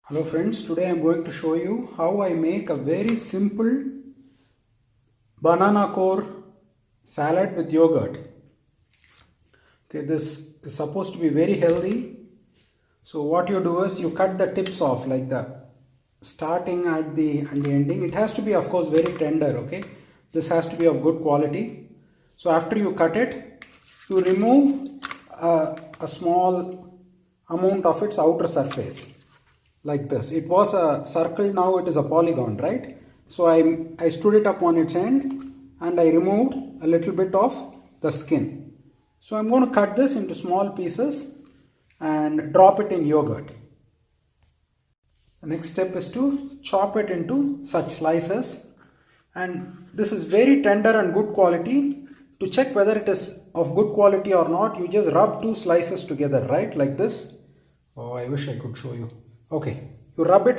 Hello friends, today I am going to show you how I make a very simple banana core salad with yogurt. Okay, this is supposed to be very healthy. So what you do is you cut the tips off, like the starting at the and the ending. It has to be, of course, very tender. Okay, this has to be of good quality. So after you cut it, you remove a small amount of its outer surface. Like this. It was a circle, now it is a polygon, right? So I stood it up on its end and I removed a little bit of the skin. So I'm going to cut this into small pieces and drop it in yogurt. The next step is to chop it into such slices, and this is very tender and good quality. To check whether it is of good quality or not, you just rub two slices together, right? Like this. Oh, I wish I could show you. Okay, you rub it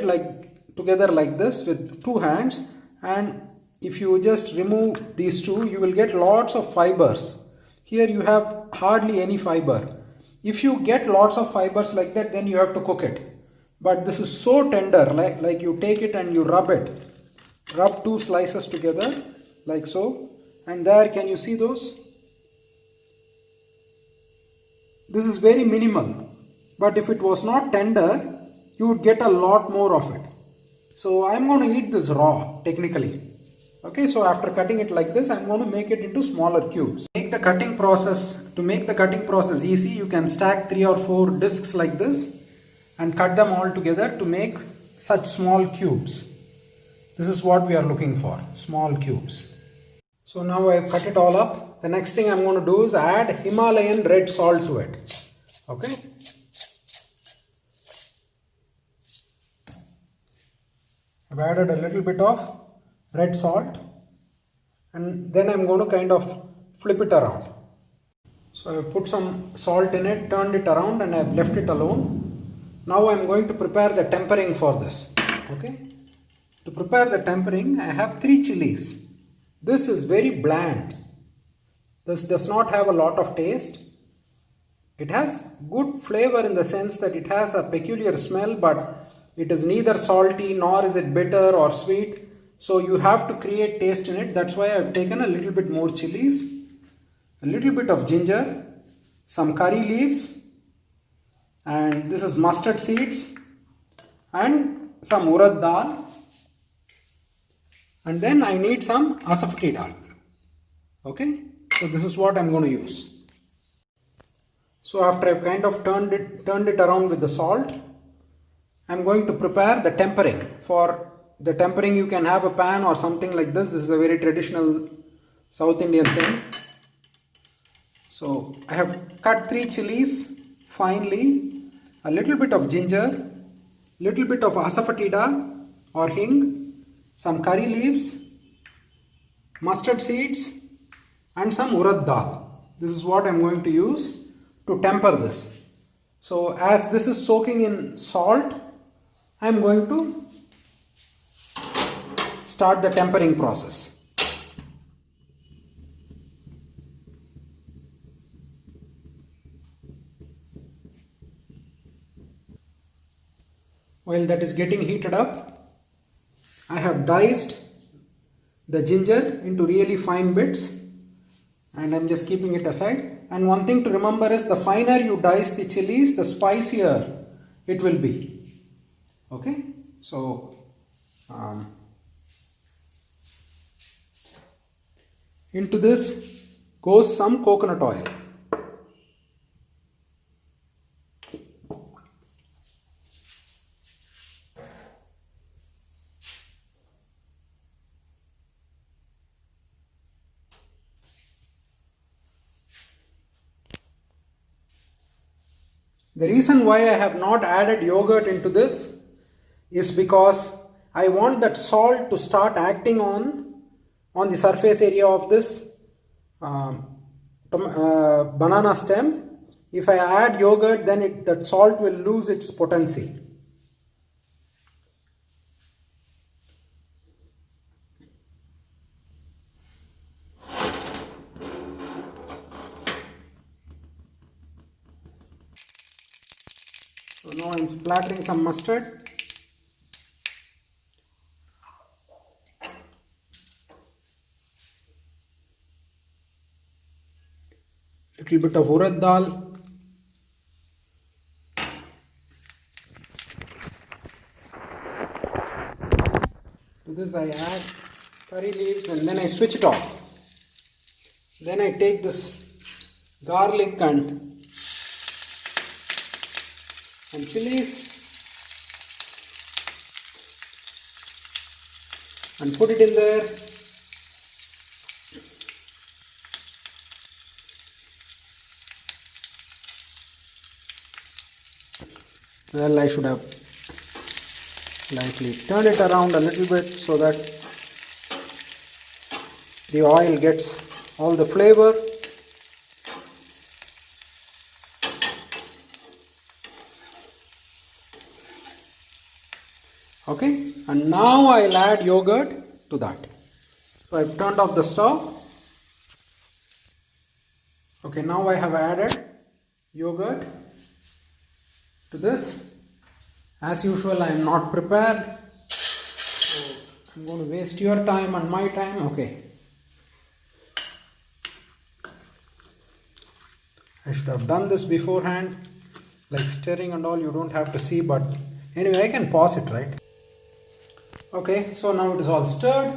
together like this with two hands, and if you just remove these two, you will get lots of fibers. Here you have hardly any fiber. If you get lots of fibers like that, then you have to cook it. But this is so tender, like you take it and you rub it. Rub two slices together like so, and there, can you see those? This is very minimal, but if it was not tender, you would get a lot more of it. So I'm going to eat this raw technically. Okay, so after cutting it like this, I'm going to make it into smaller cubes. To make the cutting process easy, you can stack 3 or 4 discs like this and cut them all together to make such small cubes. This is what we are looking for, small cubes. So now I've cut it all up. The next thing I'm going to do is add Himalayan red salt to it. Okay. I've added a little bit of red salt, and then I'm going to kind of flip it around. So I've put some salt in it, turned it around, and I've left it alone. Now I'm going to prepare the tempering for this. Okay. To prepare the tempering, I have 3 chilies. This is very bland. This does not have a lot of taste. It has good flavor in the sense that it has a peculiar smell, but it is neither salty nor is it bitter or sweet. So you have to create taste in it. That's why I've taken a little bit more chilies, a little bit of ginger, some curry leaves, and this is mustard seeds, and some urad dal. And then I need some asafati dal. Okay, so this is what I'm going to use. So after I've kind of turned it around with the salt, I'm going to prepare the tempering. For the tempering, you can have a pan or something like this. This is a very traditional South Indian thing. So I have cut 3 chilies finely, a little bit of ginger, little bit of asafoetida or hing, some curry leaves, mustard seeds, and some urad dal. This is what I'm going to use to temper this. So as this is soaking in salt, I'm going to start the tempering process. While that is getting heated up, I have diced the ginger into really fine bits, and I'm just keeping it aside. And one thing to remember is, the finer you dice the chilies, the spicier it will be. Okay, so into this goes some coconut oil. The reason why I have not added yogurt into this is because I want that salt to start acting on the surface area of this banana stem. If I add yogurt, then that salt will lose its potency. So now I'm splattering some mustard. little bit of urad dal. To this I add curry leaves and then I switch it off. Then I take this garlic and chilies and put it in there. Well, I should have lightly turned it around a little bit so that the oil gets all the flavor. Okay, and now I'll add yogurt to that. So I've turned off the stove. Okay, now I have added yogurt to this. As usual, I am not prepared, so I'm going to waste your time and my time. Okay, I should have done this beforehand, like stirring and all. You don't have to see, but anyway, I can pause it, right? Okay, so now it is all stirred,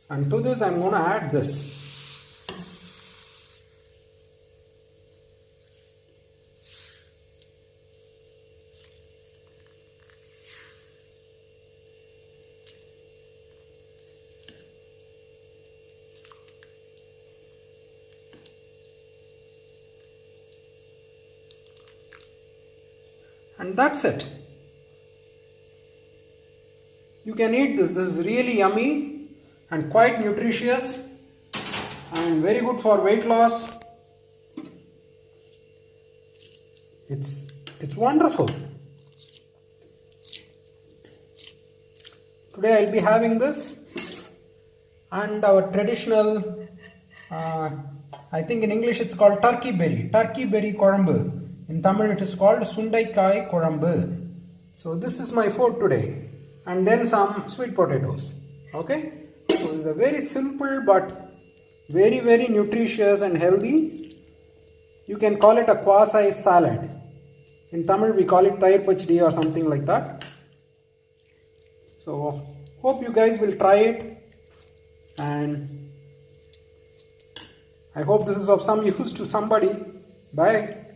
and to this I'm going to add this. And that's it. You can eat this. This is really yummy and quite nutritious and very good for weight loss. It's wonderful. Today I'll be having this and our traditional, I think in English it's called turkey berry korambu. In Tamil it is called sundaikai korambu. So this is my food today. And then some sweet potatoes. Okay, so it's a very simple but very nutritious and healthy. You can call it a quasi salad. In Tamil we call it tayir pachdi or something like that. So hope you guys will try it, and I hope this is of some use to somebody. Bye.